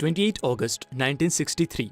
28 अगस्त 1963।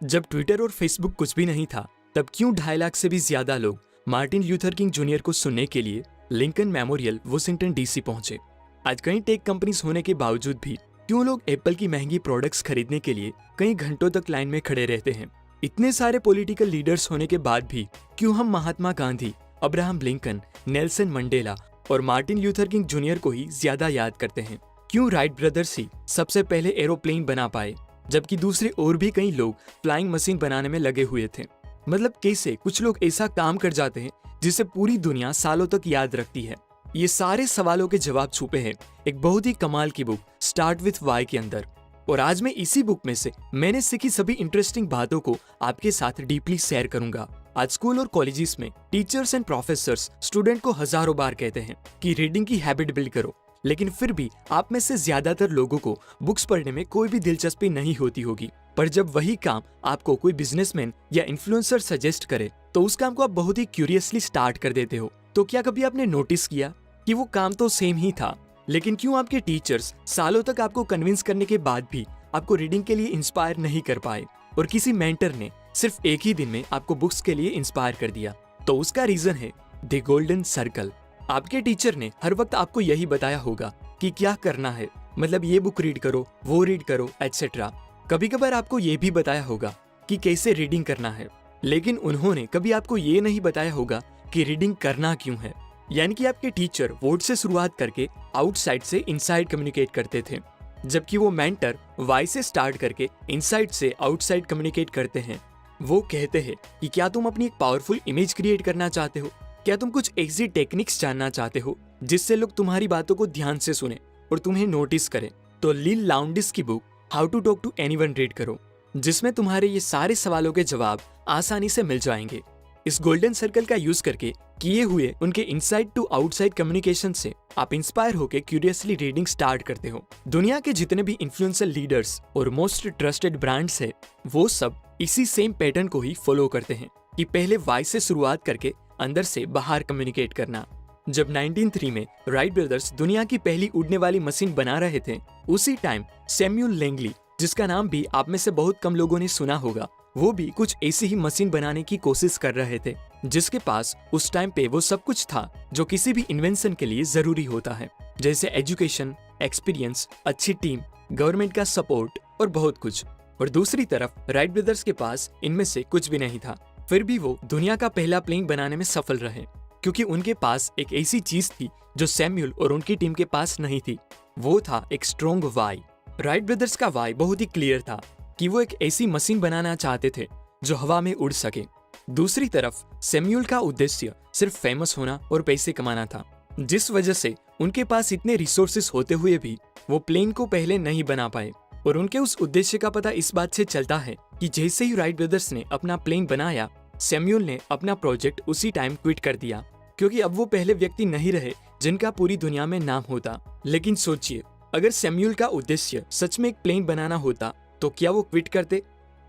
जब ट्विटर और फेसबुक कुछ भी नहीं था, तब क्यों 2.5 लाख से भी ज्यादा लोग मार्टिन ल्यूथर किंग जूनियर को सुनने के लिए लिंकन मेमोरियल वाशिंगटन डीसी पहुंचे। आज कई टेक कंपनीज होने के बावजूद भी क्यों लोग एप्पल की महंगी प्रोडक्ट्स खरीदने के लिए कई घंटों तक लाइन में खड़े रहते हैं। इतने सारे पॉलिटिकल लीडर्स होने के बाद भी क्यों हम Mahatma Gandhi, Abraham Lincoln, Nelson Mandela और मार्टिन ल्यूथर किंग जूनियर को ही ज्यादा याद करते हैं। क्यों राइट ब्रदर्स ही सबसे पहले एरोप्लेन बना पाए, जबकि दूसरे और भी कई लोग फ्लाइंग मशीन बनाने में लगे हुए थे। मतलब कैसे कुछ लोग ऐसा काम कर जाते हैं जिसे पूरी दुनिया सालों तक याद रखती है। ये सारे सवालों के जवाब छुपे हैं एक बहुत ही कमाल की बुक स्टार्ट विथ वाई के अंदर। और आज मैं इसी बुक में से मैंने सीखी सभी इंटरेस्टिंग बातों को आपके साथ डीपली शेयर करूंगा। आज स्कूल और कॉलेजेस में टीचर्स एंड प्रोफेसर्स स्टूडेंट को हजारों बार कहते हैं कि रीडिंग की हैबिट बिल्ड करो, लेकिन फिर भी आप में से ज्यादातर लोगों को बुक्स पढ़ने में कोई भी दिलचस्पी नहीं होती होगी। पर जब वही काम आपको कोई बिजनेसमैन या इन्फ्लुएंसर सजेस्ट करे तो उस काम को आप बहुत ही क्यूरियसली स्टार्ट कर देते हो। तो क्या कभी आपने नोटिस किया कि वो काम तो सेम ही था, लेकिन क्यों आपके टीचर्स सालों तक आपको कन्विंस करने के बाद भी आपको रीडिंग के लिए इंस्पायर नहीं कर पाए, और किसी मेंटर ने सिर्फ एक ही दिन में आपको बुक्स के लिए इंस्पायर कर दिया? तो उसका रीजन है द गोल्डन सर्कल। आपके टीचर ने हर वक्त आपको यही बताया होगा कि क्या करना है, मतलब ये बुक रीड करो, वो रीड करो, एटसेट्रा। कभी कभार आपको ये भी बताया होगा कि कैसे रीडिंग करना है, लेकिन उन्होंने कभी आपको ये नहीं बताया होगा कि रीडिंग करना क्यों है। यानी कि आपके टीचर वर्ड से शुरुआत करके आउटसाइड से इनसाइड कम्युनिकेट करते थे, जबकि वो मेंटर वाई से स्टार्ट करके इनसाइड से आउटसाइड कम्युनिकेट करते हैं। वो कहते हैं कि क्या तुम अपनी एक पावरफुल इमेज क्रिएट करना चाहते हो, क्या तुम कुछ ऐसी टेक्निक्स जानना चाहते हो जिससे लोग तुम्हारी बातों को ध्यान से सुने और तुम्हें नोटिस करें, तो लिल लाउंडिस की book how to talk to anyone read करो, जिसमें तुम्हारे ये सारे सवालों के जवाब आसानी से मिल जाएंगे। इस गोल्डन सर्कल का यूज करके किए हुए उनके इनसाइड टू आउटसाइड कम्युनिकेशन से आप इंस्पायर होकर क्यूरियसली रीडिंग स्टार्ट करते हो। दुनिया के जितने भी इन्फ्लुएंसर लीडर्स और मोस्ट ट्रस्टेड ब्रांड्स है, वो सब इसी सेम पैटर्न को ही फॉलो करते हैं कि पहले वाई से शुरुआत करके अंदर से बाहर कम्युनिकेट करना। जब 1903 में राइट ब्रदर्स दुनिया की पहली उड़ने वाली मशीन बना रहे थे, उसी टाइम सैमुअल लैंगली, जिसका नाम भी आप में से बहुत कम लोगों ने सुना होगा, वो भी कुछ ऐसी ही मशीन बनाने की कोशिश कर रहे थे, जिसके पास उस टाइम पे वो सब कुछ था जो किसी भी इन्वेंशन के लिए जरूरी होता है, जैसे एजुकेशन, एक्सपीरियंस, अच्छी टीम, गवर्नमेंट का सपोर्ट और बहुत कुछ। और दूसरी तरफ राइट ब्रदर्स के पास इनमें से कुछ भी नहीं था, फिर भी वो दुनिया का पहला प्लेन बनाने में सफल रहे, क्योंकि उनके पास एक ऐसी चीज थी जो सैमुअल और उनकी टीम के पास नहीं थी। वो था एक स्ट्रॉन्ग वाई। राइट ब्रदर्स का वाई बहुत ही क्लियर था कि वो एक ऐसी मशीन बनाना चाहते थे जो हवा में उड़ सके। दूसरी तरफ सैमुअल का उद्देश्य सिर्फ फेमस होना और पैसे कमाना था, जिस वजह से उनके पास इतने रिसोर्सेस होते हुए भी वो प्लेन को पहले नहीं बना पाए। और उनके उस उद्देश्य का पता इस बात से चलता है कि जैसे ही राइट ब्रदर्स ने अपना प्लेन बनाया, सैमुअल ने अपना प्रोजेक्ट उसी टाइम क्विट कर दिया, क्योंकि अब वो पहले व्यक्ति नहीं रहे जिनका पूरी दुनिया में नाम होता। लेकिन सोचिए, अगर सैमुअल का उद्देश्य सच में एक प्लेन बनाना होता तो क्या वो क्विट करते?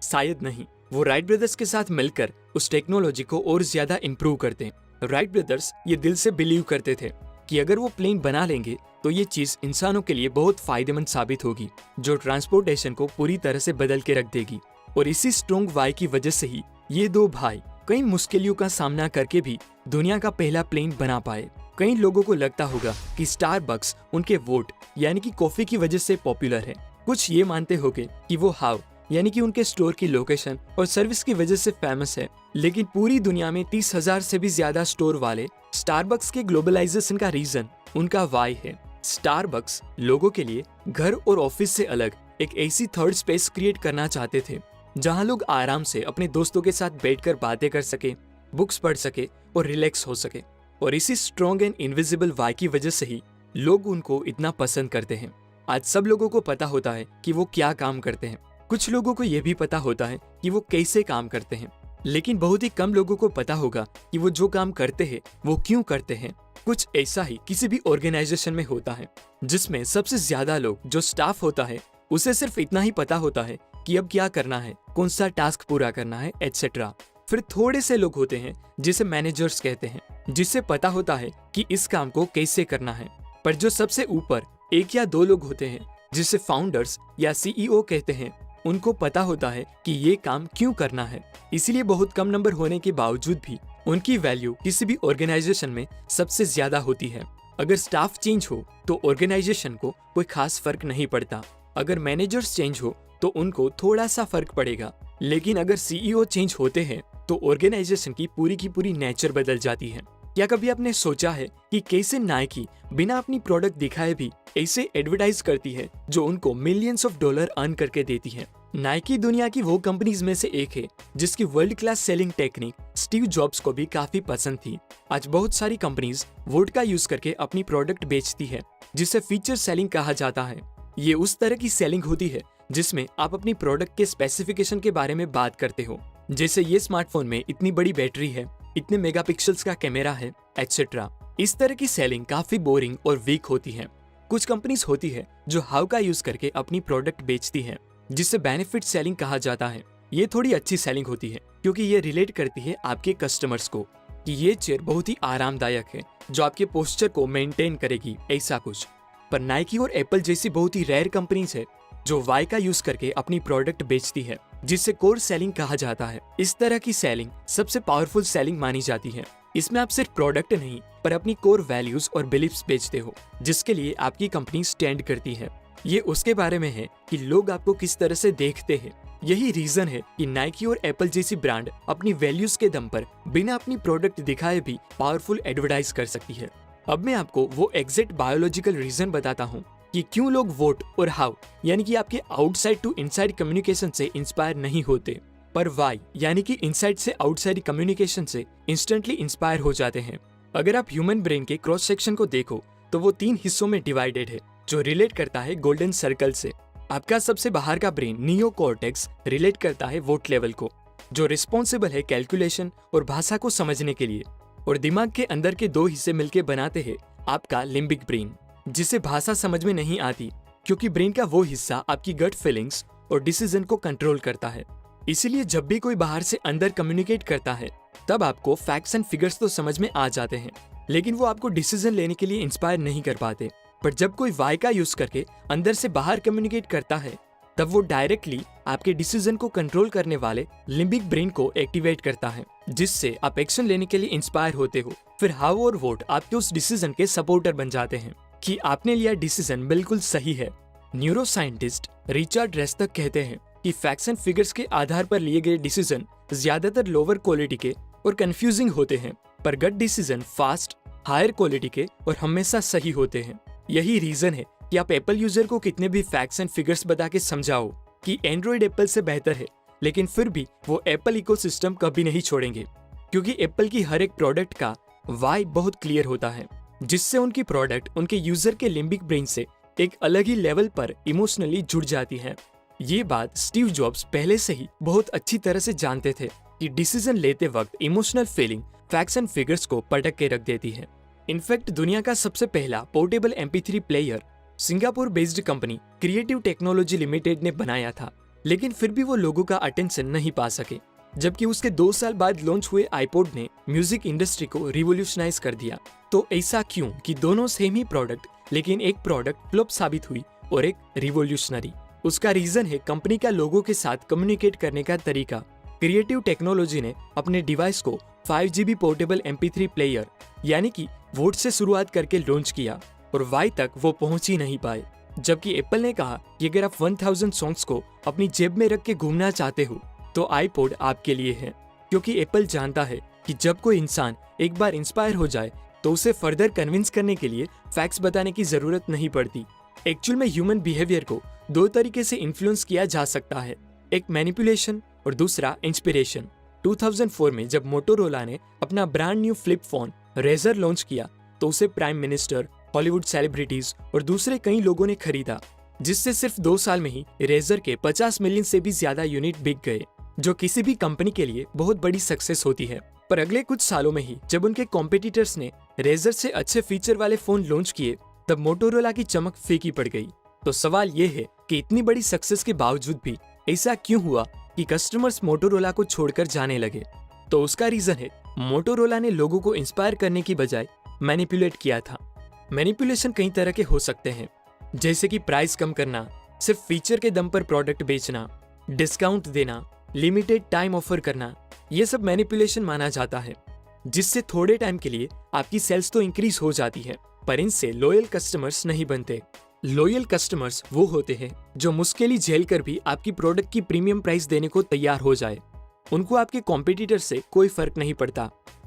शायद नहीं। वो राइट ब्रदर्स के साथ मिलकर उस टेक्नोलॉजी को और ज्यादा इंप्रूव करते। राइट ब्रदर्स ये दिल से बिलीव करते थे कि अगर वो प्लेन बना लेंगे तो ये चीज इंसानों के लिए बहुत फायदेमंद साबित होगी, जो ट्रांसपोर्टेशन को पूरी तरह से बदल के रख देगी। और इसी स्ट्रॉन्ग वाई की वजह से ही ये दो भाई कई मुश्किलों का सामना करके भी दुनिया का पहला प्लेन बना पाए। कई लोगों को लगता होगा कि स्टारबक्स उनके वोट यानी कि कॉफी की वजह से पॉपुलर है। कुछ ये मानते होंगे कि वो हाउ यानी कि उनके स्टोर की लोकेशन और सर्विस की वजह से फेमस है। लेकिन पूरी दुनिया में 30,000 से भी ज्यादा स्टोर वाले स्टारबक्स के ग्लोबलाइजेशन का रीजन उनका वाई है। स्टारबक्स लोगों के लिए घर और ऑफिस से अलग एक ऐसी थर्ड स्पेस क्रिएट करना चाहते थे जहां लोग आराम से अपने दोस्तों के साथ बैठकर बातें कर सके, बुक्स पढ़ सके और रिलैक्स हो सके। और इसी स्ट्रॉन्ग एंड इनविजिबल वाई की वजह से ही लोग उनको इतना पसंद करते हैं। आज सब लोगों को पता होता है कि वो क्या काम करते हैं। कुछ लोगों को यह भी पता होता है कि वो कैसे काम करते हैं, लेकिन बहुत ही कम लोगों को पता होगा कि वो जो काम करते हैं वो क्यों करते हैं। कुछ ऐसा ही किसी भी ऑर्गेनाइजेशन में होता है, जिसमें सबसे ज्यादा लोग जो स्टाफ होता है उसे सिर्फ इतना ही पता होता है कि अब क्या करना है, कौन सा टास्क पूरा करना है, एटसेट्रा। फिर थोड़े से लोग होते हैं जिसे मैनेजर्स कहते हैं, जिससे पता होता है कि इस काम को कैसे करना है। पर जो सबसे ऊपर 1 या 2 लोग होते हैं जिसे फाउंडर्स या सीईओ कहते हैं, उनको पता होता है कि ये काम क्यों करना है। इसीलिए बहुत कम नंबर होने के बावजूद भी उनकी वैल्यू किसी भी ऑर्गेनाइजेशन में सबसे ज्यादा होती है। अगर स्टाफ चेंज हो तो ऑर्गेनाइजेशन को कोई खास फर्क नहीं पड़ता। अगर मैनेजर्स चेंज हो तो उनको थोड़ा सा फर्क पड़ेगा, लेकिन अगर सीईओ चेंज होते हैं तो ऑर्गेनाइजेशन की पूरी नेचर बदल जाती है। क्या कभी आपने सोचा है कि कैसे नाइकी बिना अपनी प्रोडक्ट दिखाए भी ऐसे एडवर्टाइज करती है जो उनको मिलियंस ऑफ डॉलर अर्न करके देती है। नाइकी दुनिया की वो कंपनीज में से एक है जिसकी world class selling technique Steve jobs को भी काफी पसंद थी। आज बहुत सारी कंपनीज वोडका यूज करके अपनी प्रोडक्ट बेचती है, जिसे फीचर सेलिंग कहा जाता है। ये उस तरह की सेलिंग होती है जिसमें आप अपनी प्रोडक्ट के स्पेसिफिकेशन के बारे में बात करते हो, जैसे ये स्मार्टफोन में इतनी बड़ी बैटरी है, इतने मेगापिक्सल्स का कैमरा है, एटसेट्रा। इस तरह की सेलिंग काफी बोरिंग और वीक होती है। कुछ कंपनीज होती है जो हाउ का यूज करके अपनी प्रोडक्ट बेचती है, जिसे बेनिफिट सेलिंग कहा जाता है। ये थोड़ी अच्छी सेलिंग होती है क्योंकि ये रिलेट करती है आपके कस्टमर्स को कि ये चेयर बहुत ही आरामदायक है जो आपके पोस्चर को मेंटेन करेगी, ऐसा कुछ। पर नाइकी और एप्पल जैसी बहुत ही रेयर कंपनीज है जो वाई का यूज करके अपनी प्रोडक्ट बेचती है, जिसे कोर सेलिंग कहा जाता है। इस तरह की सेलिंग सबसे पावरफुल सेलिंग मानी जाती है। इसमें आप सिर्फ प्रोडक्ट नहीं पर अपनी कोर वैल्यूज और बिलीफ्स बेचते हो, जिसके लिए आपकी कंपनी स्टैंड करती है। ये उसके बारे में है कि लोग आपको किस तरह से देखते हैं। यही रीजन है कि नाइकी और एप्पल जैसी ब्रांड अपनी वैल्यूज के दम पर बिना अपनी प्रोडक्ट दिखाए भी पावरफुल एडवर्टाइज कर सकती है। अब मैं आपको वो एग्जैक्ट बायोलॉजिकल रीजन बताता हूँ कि क्यों लोग वोट और हाउ यानी कि आपके आउटसाइड टू इनसाइड कम्युनिकेशन से इंस्पायर नहीं होते, पर वाई यानी कि इनसाइड से आउटसाइड कम्युनिकेशन से इंस्टेंटली इंस्पायर हो जाते हैं। अगर आप ह्यूमन ब्रेन के क्रॉस सेक्शन को देखो तो वो 3 हिस्सों में डिवाइडेड है, जो रिलेट करता है गोल्डन सर्कल से। आपका सबसे बाहर का ब्रेन नियोकॉर्टेक्स रिलेट करता है वोट लेवल को, जो रिस्पॉन्सिबल है कैलकुलेशन और भाषा को समझने के लिए। और दिमाग के अंदर के 2 हिस्से मिलकर बनाते हैं आपका लिम्बिक ब्रेन, जिसे भाषा समझ में नहीं आती क्योंकि ब्रेन का वो हिस्सा आपकी गट फीलिंग्स और डिसीजन को कंट्रोल करता है। इसीलिए जब भी कोई बाहर से अंदर कम्युनिकेट करता है तब आपको फैक्ट्स एंड फिगर्स तो समझ में आ जाते हैं, लेकिन वो आपको डिसीजन लेने के लिए इंस्पायर नहीं कर पाते। पर जब कोई वाई का यूज करके अंदर से बाहर कम्युनिकेट करता है तब वो डायरेक्टली आपके डिसीजन को कंट्रोल करने वाले लिम्बिक ब्रेन को एक्टिवेट करता है, जिससे आप एक्शन लेने के लिए इंस्पायर होते हो। फिर हाउ और वोट आपके उस डिसीजन के सपोर्टर बन जाते हैं कि आपने लिया डिसीजन बिल्कुल सही है। न्यूरो साइंटिस्ट रिचर्ड रेस्टक कहते हैं कि फैक्ट्स एंड फिगर्स के आधार पर लिए गए डिसीजन ज्यादातर लोअर क्वालिटी के और कंफ्यूजिंग होते हैं, पर गट डिसीजन फास्ट, हायर क्वालिटी के और हमेशा सही होते हैं। यही रीजन है कि आप एप्पल यूजर को कितने भी फैक्ट्स एंड फिगर्स बता के समझाओ कि एंड्रॉइड एप्पल से बेहतर है, लेकिन फिर भी वो एप्पल इकोसिस्टम कभी नहीं छोड़ेंगे, क्योंकि एप्पल की हर एक प्रोडक्ट का वाई बहुत क्लियर होता है, जिससे उनकी प्रोडक्ट उनके यूजर के लिम्बिक ब्रेन से एक अलग ही लेवल पर इमोशनली जुड़ जाती है। ये बात स्टीव जॉब्स पहले से ही बहुत अच्छी तरह से जानते थे कि डिसीजन लेते वक्त emotional feeling facts and figures को पटक के रख देती है। इनफैक्ट दुनिया का सबसे पहला portable MP3 player Singapore based company creative technology limited ने बनाया था, लेकिन फिर भी वो लोगों का अटेंशन नहीं पा सके। जबकि उसके 2 साल बाद लॉन्च हुए आईपॉड ने म्यूजिक इंडस्ट्री को रिवोल्यूशनाइज कर दिया। तो ऐसा क्यों कि दोनों सेम ही प्रोडक्ट, लेकिन एक प्रोडक्ट फ्लॉप साबित हुई और एक रिवोल्यूशनरी? उसका रीजन है कंपनी का लोगों के साथ कम्युनिकेट करने का तरीका। क्रिएटिव टेक्नोलॉजी ने अपने डिवाइस को 5GB पोर्टेबल MP3 प्लेयर यानी कि वोट से शुरुआत करके लॉन्च किया और वाई तक वो पहुंच ही नहीं पाए। जबकि एप्पल ने कहा कि अगर आप 1000 सॉन्ग्स को अपनी जेब में रख के घूमना चाहते हो तो आईपॉड आपके लिए है, क्योंकि एप्पल जानता है कि जब कोई इंसान एक बार इंस्पायर हो जाए तो उसे फर्दर कन्विंस करने के लिए फैक्ट्स बताने की जरूरत नहीं पड़ती। एक्चुअल में ह्यूमन बिहेवियर को 2 तरीके से इन्फ्लुएंस किया जा सकता है, एक मैनिपुलेशन और दूसरा इंस्पिरेशन। 2004 में जब मोटोरोला ने अपना brand new flip phone Razr launch किया तो उसे प्राइम मिनिस्टर, हॉलीवुड सेलिब्रिटीज और दूसरे कई लोगों ने खरीदा, जिससे सिर्फ 2 साल में ही रेजर के 50 मिलियन से भी ज्यादा यूनिट बिक गए, जो किसी भी कंपनी के लिए बहुत बड़ी सक्सेस होती है। पर अगले कुछ सालों में ही जब उनके कॉम्पिटिटर्स ने रेजर से अच्छे फीचर वाले फोन लॉन्च किए तब मोटोरोला की चमक फीकी पड़ गई। तो सवाल ये है कि इतनी बड़ी सक्सेस के बावजूद भी ऐसा क्यों हुआ कि कस्टमर्स मोटोरोला को छोड़कर जाने लगे? तो उसका रीजन है मोटोरोला ने लोगों को इंस्पायर करने की बजाय मैनिपुलेट किया था। मैनिपुलेशन कई तरह के हो सकते हैं, जैसे कि प्राइस कम करना, सिर्फ फीचर के दम पर प्रोडक्ट बेचना, डिस्काउंट देना, लिमिटेड टाइम ऑफर करना, ये सब मैनिपुलेशन माना जाता है, जिससे थोड़े टाइम के लिए आपकी सेल्स तो इंक्रीज हो जाती है, पर इनसे लॉयल कस्टमर्स नहीं बनते। लॉयल कस्टमर्स वो होते हैं जो मुश्किल झेल कर भी आपकी प्रोडक्ट की प्रीमियम प्राइस देने को तैयार हो जाए। उनको आपके कॉम्पिटिटर से कोई फर्क नहीं पड़ता,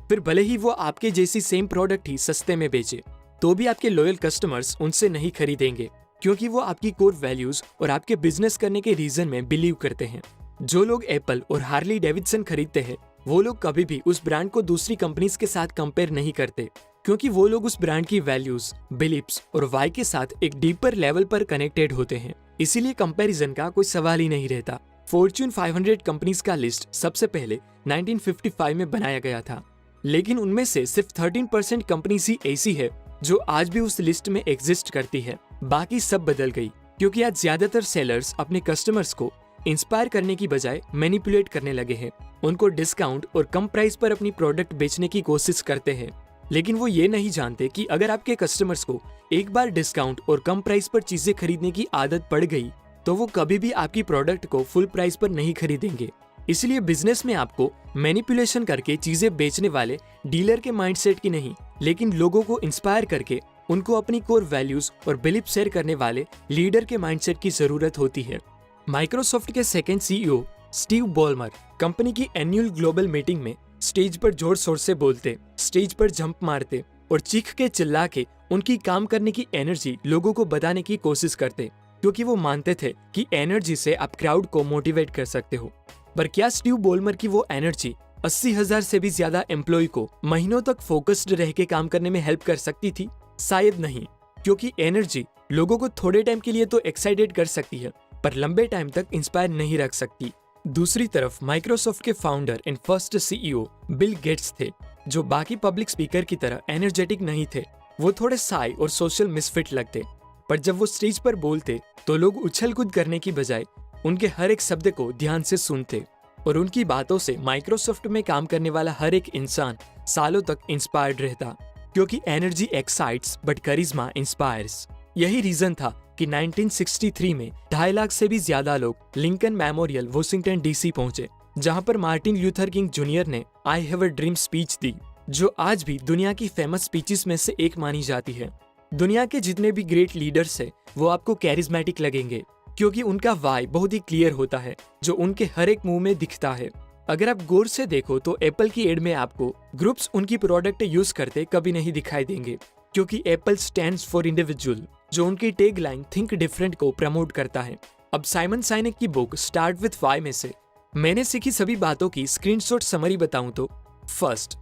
फिर भले ही वो आपके जैसी सेम प्रोडक्ट ही सस्ते में बेचे, तो भी आपके लॉयल कस्टमर्स उनसे नहीं खरीदेंगे, क्योंकि वो आपकी कोर वैल्यूज और आपके बिजनेस करने के रीजन में बिलीव करते हैं। जो लोग एप्पल और हार्ली डेविडसन खरीदते हैं, वो लोग कभी भी उस ब्रांड को दूसरी कंपनीज के साथ कंपेयर नहीं करते, क्योंकि वो लोग उस ब्रांड की वैल्यूज, बिलीव्स और वाई के साथ एक डीपर लेवल पर कनेक्टेड होते हैं। इसीलिए कंपैरिजन का कोई सवाल ही नहीं रहता। फॉर्च्यून 500 कंपनीज का लिस्ट सबसे पहले 1955 में बनाया गया था, लेकिन उनमें से सिर्फ 13% कंपनीज ही ऐसी है जो आज भी उस लिस्ट में एग्जिस्ट करती है। बाकी सब बदल गई, क्योंकि आज ज्यादातर सेलर्स अपने कस्टमर्स को इंस्पायर करने की बजाय मैनिपुलेट करने लगे हैं। उनको डिस्काउंट और कम प्राइस पर अपनी प्रोडक्ट बेचने की कोशिश करते हैं, लेकिन वो ये नहीं जानते कि अगर आपके कस्टमर्स को एक बार डिस्काउंट और कम प्राइस पर चीजें खरीदने की आदत पड़ गई, तो वो कभी भी आपकी प्रोडक्ट को फुल प्राइस पर नहीं खरीदेंगे। इसलिए बिजनेस में आपको मैनिपुलेशन करके चीजें बेचने वाले डीलर के माइंडसेट की नहीं, लेकिन लोगों को इंस्पायर करके उनको अपनी कोर वैल्यूज और बिलीफ शेयर करने वाले लीडर के माइंडसेट की जरूरत होती है। माइक्रोसॉफ्ट के सेकंड सीईओ स्टीव बॉलमर कंपनी की एनुअल ग्लोबल मीटिंग में स्टेज पर जोर शोर से बोलते, स्टेज पर जंप मारते और चीख के चिल्ला के उनकी काम करने की एनर्जी लोगों को बताने की कोशिश करते, क्योंकि वो मानते थे कि एनर्जी से आप क्राउड को मोटिवेट कर सकते हो। पर क्या स्टीव बॉलमर की वो एनर्जी 80,000 से भी ज्यादा एम्प्लॉय को महीनों तक फोकस्ड रह के काम करने में हेल्प कर सकती थी? शायद नहीं, क्योंकि एनर्जी लोगों को थोड़े टाइम के लिए तो एक्साइटेड कर सकती है, पर लंबे टाइम तक इंस्पायर नहीं रख सकती। दूसरी तरफ माइक्रोसॉफ्ट के founder and first CEO Bill Gates थे, जो बाकी पब्लिक स्पीकर की तरह एनर्जेटिक नहीं थे। वो थोड़े साई और सोशल मिसफिट लगते, पर जब वो स्टेज पर बोलते तो लोग उछल कूद करने की बजाय उनके हर एक शब्द को ध्यान से सुनते, और उनकी बातों से माइक्रोसॉफ्ट में काम करने वाला हर एक इंसान सालों तक इंस्पायर्ड रहता, क्योंकि energy excites but charisma inspires. यही रीजन था कि 1963 में 2.5 लाख से भी ज्यादा लोग लिंकन मेमोरियल वॉशिंगटन डीसी पहुंचे, जहां पर मार्टिन ल्यूथर किंग जूनियर ने I have a dream speech दी, जो आज भी दुनिया की फेमस स्पीचेस में से एक मानी जाती है। दुनिया के जितने भी ग्रेट लीडर्स हैं, वो आपको कैरिज्मेटिक लगेंगे, क्योंकि उनका वाई बहुत ही क्लियर होता है, जो उनके हर एक मुंह में दिखता है। अगर आप गौर से देखो तो एप्पल की एड में आपको ग्रुप्स उनकी प्रोडक्ट यूज करते कभी नहीं दिखाई देंगे, क्योंकि एप्पल स्टैंड्स फॉर इंडिविजुअल, जो उनकी टैग लाइन थिंक डिफरेंट को प्रमोट करता है। अब साइमन साइनेक की बुक स्टार्ट विथ वाई में से मैंने सीखी सभी बातों की स्क्रीनशॉट समरी बताऊं तो फर्स्ट,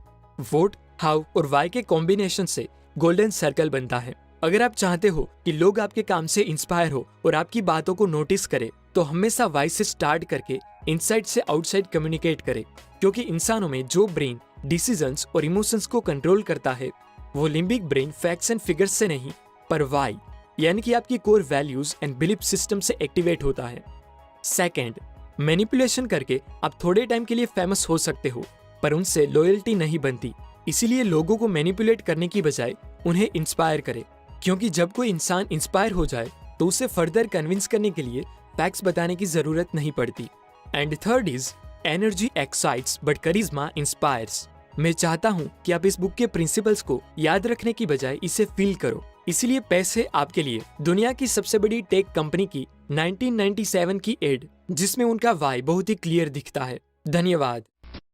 वोट, हाउ और वाई के कॉम्बिनेशन से गोल्डन सर्कल बनता है। अगर आप चाहते हो कि लोग आपके काम से इंस्पायर हो और आपकी बातों को नोटिस करें, तो हमेशा वाई से स्टार्ट करके इनसाइड से आउटसाइड कम्युनिकेट करें, क्योंकि इंसानों में जो ब्रेन डिसीजंस और इमोशंस को कंट्रोल करता है, वो limbic brain facts and figures से नहीं, पर वाई यानी कि आपकी core values and belief system से एक्टिवेट होता है। सेकंड, मैनिपुलेशन करके आप थोड़े टाइम के लिए फेमस हो सकते हो, पर उनसे लॉयल्टी नहीं बनती। इसीलिए लोगों को मैनिपुलेट करने की बजाय उन्हें इंस्पायर करें, क्योंकि जब कोई इंसान इंस्पायर हो जाए तो उसे फर्दर कन्विंस करने के लिए फैक्ट्स बताने की जरूरत नहीं पड़ती। And third is energy excites but charisma inspires. मैं चाहता हूं कि आप इस बुक के प्रिंसिपल्स को याद रखने की बजाय इसे फील करो। इसीलिए पैसे आपके लिए दुनिया की सबसे बड़ी टेक कंपनी की 1997 की एड, जिसमें उनका वाई बहुत ही क्लियर दिखता है। धन्यवाद।